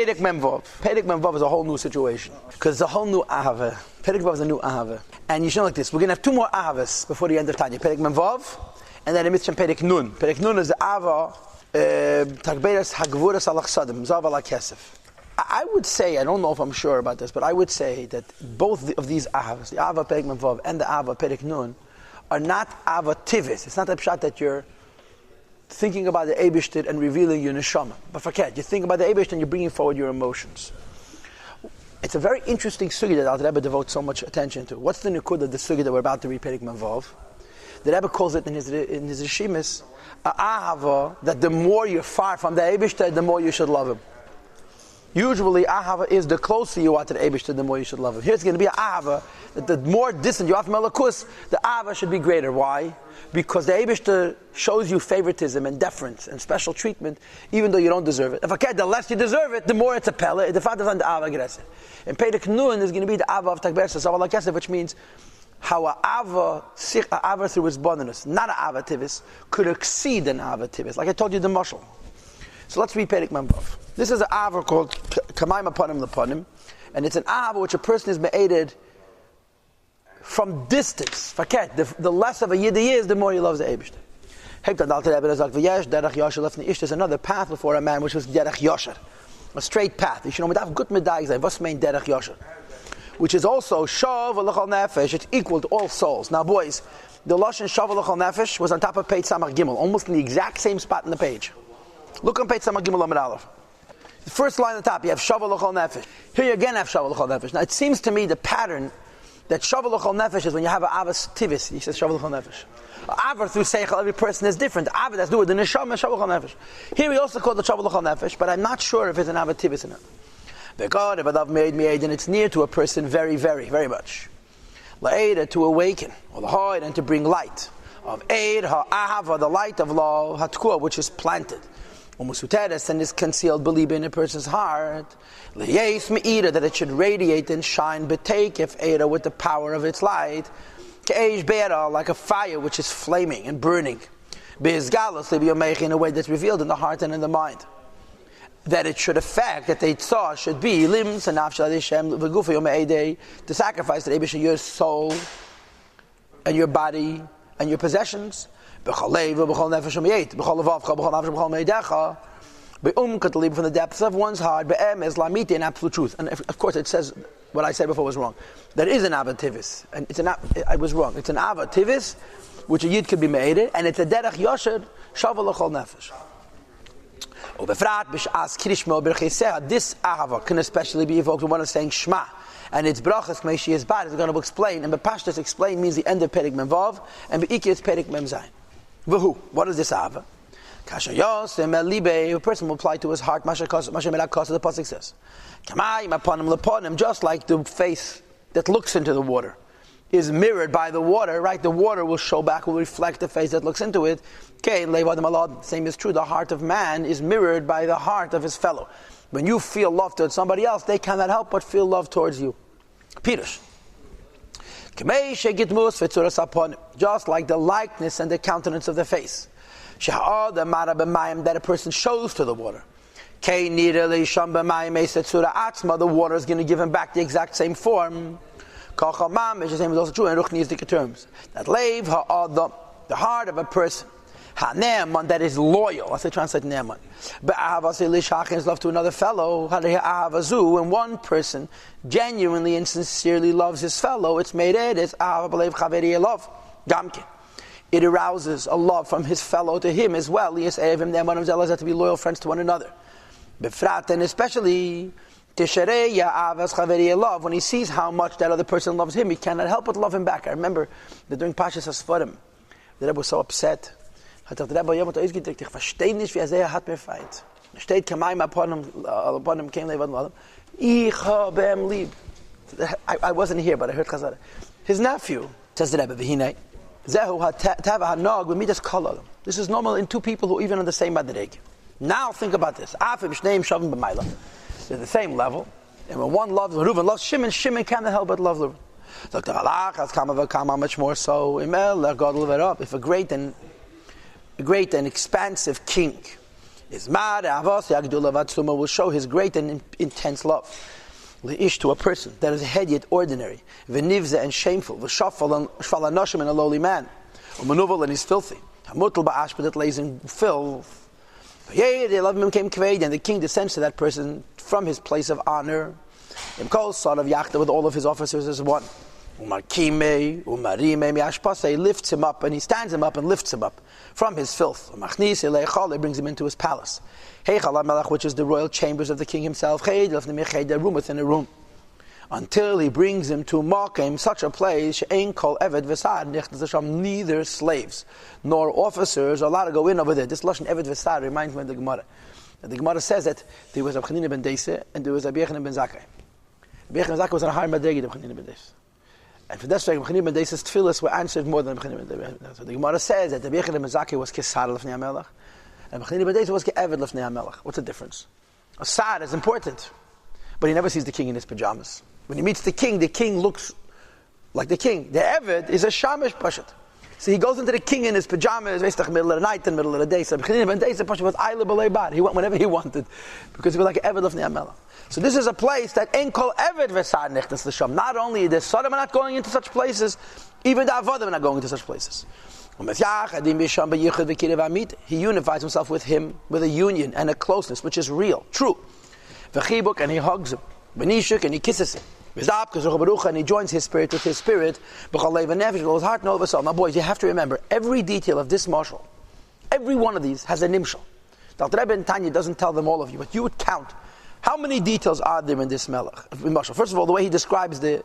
Perek Mem Vav. Perek Mem Vav is a whole new situation. Because it's a whole new ahava. Perek Vav is a new ahava. And you should know like this. We're going to have two more ahavas before the end of Tanya. Perek Mem Vav, and then a mitzvah Perek Nun. Perek Nun is the ahava, Tagberes Hagvuras Alach Sadim, Zav Alach Kesef. I would say, I don't know if I'm sure about this, but I would say that both of these ahavas, the ahava Perek Mem Vav and the ahava Perek Nun, are not ahava tivis. It's not a pshat that you're thinking about the Eibishter and revealing your neshama. But forget, you think about the Eibishter and you're bringing forward your emotions. It's a very interesting sugi that the Rebbe devotes so much attention to. What's the nukud of the sugi that we're about to read, Perek Mem Vav? The Rebbe calls it in his Rishimis, ahava, that the more you're far from the Eibishter, the more you should love him. Usually, ahava is the closer you are to the Eibishter, the more you should love him. Here it's going to be an ahava, that the more distant you are from Elokus, the ahava should be greater. Why? Because the Eibishter shows you favoritism and deference and special treatment, even though you don't deserve it. If the less you deserve it, the more it's a pella. The fact is on the ahava aggressive. And Perek Nun is going to be the ahava of Takber Sasav Alakesef, which means how a ahava through its bonus, not an ahava tivis, could exceed an ahava tivis. Like I told you, the mashal. So let's read Perek Mem Vav. This is an ahava called Kamaim Aponim Leponim, and it's an ahava which a person is me'ated from distance. Forget, the less of a yid he is, the more he loves the Eibishter. There's another path before a man, which was derech yosher, a straight path. You should know, good medai, what's main derech yosher, which is also shav l'chol nefesh. It's equal to all souls. Now, boys, the lashon shav l'chol nefesh was on top of page Samach Gimel, almost in the exact same spot in the page. Look on page Samach Gimel Amud Aleph. The first line on the top, you have shav l'chol nefesh. Here you again have shav l'chol nefesh. Now, it seems to me the pattern that shav l'chol nefesh is when you have an avas tivis. He says shav l'chol nefesh. Avar through seichel, every person is different. Avar has to do with the neshama, shav l'chol nefesh. Here we also call the shav l'chol nefesh, but I'm not sure if it's an avas tivis or not. Because if Adav made me aid, and it's near to a person very, very, very much. La'eda, to awaken, or l'hoid, and to bring light. Of aid, ha'ahava, the light of law, hatkua, which is planted. Umusuteres, and is concealed, believe in a person's heart. Le'yes me'ira, that it should radiate and shine, betake, if aida, with the power of its light. Ke'esh be'era, like a fire which is flaming and burning. Be'ezgalos, le'biyomech, in a way that's revealed in the heart and in the mind. That it should affect, that the tzah should be limbs and nafshel Hashem v'gufa yom eidei, to sacrifice that Eibishter your soul and your body and your possessions. B'chol leiv v'b'chol nefesh u'miyet b'chol levavcha b'chol nafesh b'chol meidecha be'umkat from the depths of one's heart be'emes lamiti, in absolute truth. And of course it says what I said before was wrong. There is an ava tivis, and I was wrong. It's an ava tivis which a yid could be made, and it's a derech yosher shavu l'chol nefesh. This ahava can especially be evoked when one is saying Shema, and its brachas k'mei is bad, is going to explain, and bepashtas explain means the end of Perek Mem Vav, and be'iki is Perek Mem Zayin. V'hu, what is this ahava? Kasha Yossi el libe, a person will apply to his heart, Masha Melach Kosa, the pasuk says, Kamayim aponim leponim, just like the face that looks into the water is mirrored by the water, right? The water will show back, will reflect the face that looks into it. The same is true. The heart of man is mirrored by the heart of his fellow. When you feel love towards somebody else, they cannot help but feel love towards you. Pirush. Just like the likeness and the countenance of the face. That a person shows to the water. The water is going to give him back the exact same form. The same is also true in Ruchnistic terms. That leiv ha'adam, the heart of a person, ha'ne'eman, that is loyal. Let's say translate ne'eman. Be'ahavas elishach, is love to another fellow. Ha'ahavazu, when one person genuinely and sincerely loves his fellow, it's made it. It's ahava b'leiv chaveri love. Gamkin. It arouses a love from his fellow to him as well. Yes, evim ne'eman of zealous, to be loyal friends to one another. Befrat, and especially love, when he sees how much that other person loves him, he cannot help but love him back. I remember that during Pashas Hasfarim, the Rebbe was so upset. Hat the Rebbe jemand ausgedrückt, ich verstehe nicht, wie sehr hat mir Feind. Steht Kamaim upon him came levad ich habe ihm lieb. I wasn't here, but I heard Chazara. His nephew, says the Rebbe, v'hinei, zehu tava hanog v'midas kol. This is normal in two people who even on the same madreg. Now think about this. Afim shneim shavim b'mayla. They're the same level. And when one loves Reuven, loves Shimon, Shimon cannot help but love Reuven. How much more so? If a great and expansive king His mad avos yagdula vatzuma will show his great and intense love. Leish to a person that is hedyet ordinary, v'nivze and shameful, v'shafal and shvalanoshim and a lowly man, u'manuval and he's filthy, hamutal ba'ashpa that lays in filth. Yea, the love of him came kved, and the king descends to that person from his place of honor. Him calls son of Yachta with all of his officers as one. Umarkime, umarime miashpase, lifts him up, and he stands him up and lifts him up from his filth. Umachnis elechal, brings him into his palace. Heichal HaMelech, which is the royal chambers of the king himself. Ched, a room within a room. Until he brings him to Makim, such a place, she'ein kol eved v'sar, neither slaves nor officers are allowed to go in over there. This lashon eved v'sar reminds me of the Gemara. The Gemara says that there was Rabbi Chanina ben Deise and there was Rabbi Yochanan ben Zakkai. Rabbi Yochanan ben Zakkai was on a higher madregi than Rabbi Chanina ben Deise. And for that sake, Rabbi Chanina ben Deise's tefillas were answered more than Rabbi Chanina ben Deise. So the Gemara says that Rabbi Yochanan ben Zakkai was kesar l'fnei HaMelech and Rabbi Chanina ben Deise was ke'eved l'fnei HaMelech. What's the difference? A sar is important, but he never sees the king in his pajamas. When he meets the king looks like the king. The Eved is a shamish pashat. So he goes into the king in his pajamas, middle of the night and middle of the day. So Chanina ben Deise pashat was Eile b'lei bar. He went whenever he wanted, because he was like an Eved l'fnei HaMelech. So this is a place that ain't called Eved v'sar nechtas l'sham. Not only the Sodom are not going into such places, even the Avodim are not going into such places. He unifies himself with him with a union and a closeness which is real, true. V'chibuk, and he hugs him. V'nishuk, and he kisses him. And he joins his spirit with his spirit. With his heart and all of his soul. Now boys, you have to remember, every detail of this marshal, every one of these has a nimshal. The Rebbe and Tanya doesn't tell them all of you, but you would count. How many details are there in this marshal? First of all, the way he describes the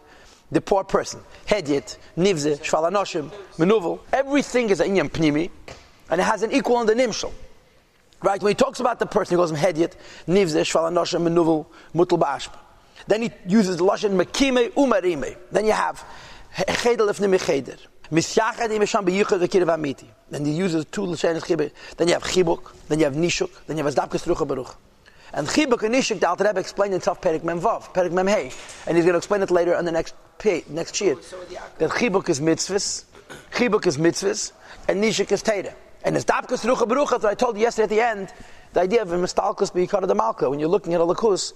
poor person. Hedyet, nivze, shvalanoshim, menuvel. Everything is an inyan pnimi, and it has an equal in the nimshal. Right? When he talks about the person, he goes from hedyet, nivze, shvalanoshim, menuvel, mutal ba'ashpa. Then he uses the lashon mekime umarime. Then you have cheder lefnei mecheder. Misyachad imesham b'yichud v'kirev amiti. Then he uses two lashonos chibuk. Then you have chibuk. Then you have nishuk. Then you have zdabkas rucha baruch. And chibuk and nishuk, the Alter Rebbe explained himself Perek Mem Vav, Perek Mem Hey, and he's going to explain it later on the next shir. That chibuk is mitzvahs, and nishuk is teira. And it's zdabkas rucha baruch. As I told you yesterday at the end, the idea of a mistalkus b'yikar de malka. When you're looking at a lakus,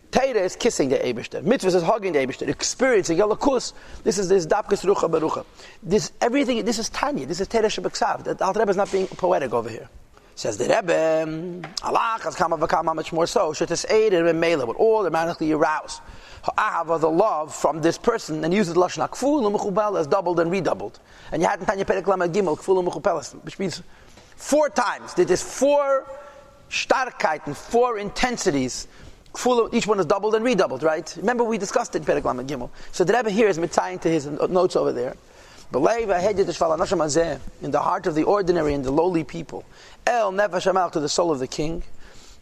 Teira is kissing the Eibishter. Mitzvah is hugging the Eibishter. Experiencing Yalakus. This is this Dabkas Rucha Barucha. This everything. This is Tanya. This is Teira Shebeksav. The Alter Rebbe is not being poetic over here. Says the Rebbe, Allah has come how much more so. Shetes aid and Mela would all automatically arouse Ha'ahav, the love from this person, and uses lashon kful u'mechubel as doubled and redoubled. And you had in Tanya Perek Lamed Gimel kful u'mechubel, which means 4 times. There is 4 starkheiten, 4 intensities. Each one is doubled and redoubled, right? Remember we discussed it in Perek Lamed Gimel. So the Rebbe here is mitzaying to his notes over there. In the heart of the ordinary and the lowly people. El nefesh hamelech, to the soul of the king.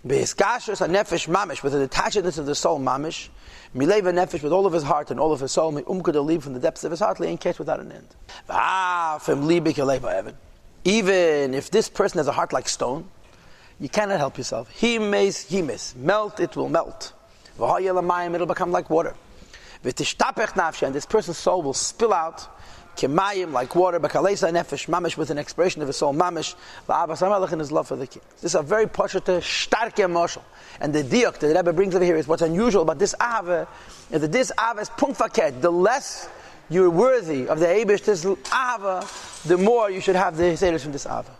Be'eskashus ha-nefesh mamish, with the attachedness of the soul mamish. Milei nefesh, with all of his heart and all of his soul. Me'umkad from the depths of his heart, le'in kesh, without an end. Even if this person has a heart like stone, you cannot help yourself. Himes, melt, it will melt. It'll become like water. And this person's soul will spill out, like water, mamish, with an expression of his soul, mamish, in his love for the king. This is a very pashut, starke marshal. And the diuk that the Rebbe brings over here is what's unusual about this ahava, is that this ahava is punkt faket. The less you're worthy of the Eibush, this ahava, the more you should have the Seder's from this ahava.